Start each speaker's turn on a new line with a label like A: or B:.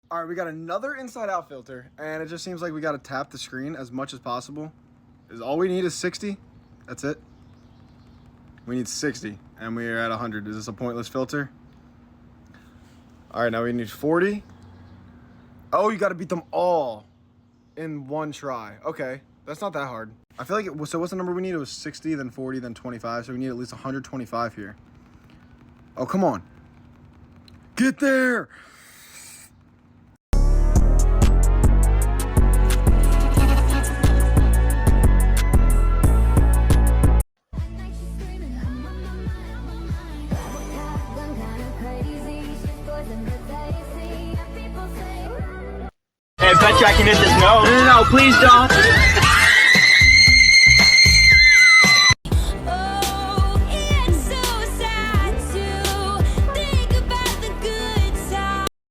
A: All right, we got another inside out filter, and it just seems like we got to tap the screen as much as possible. All we need is 60. That's it. We need 60, and we are at 100. Is this a pointless filter? All right, now we need 40. Oh, you got to beat them all in one try. Okay, that's not that hard. I feel like so what's the number we need? It was 60, then 40, then 25. So we need at least 125 here. Oh, come on. Get there.
B: Hey, bet you I can hit this. No, please don't.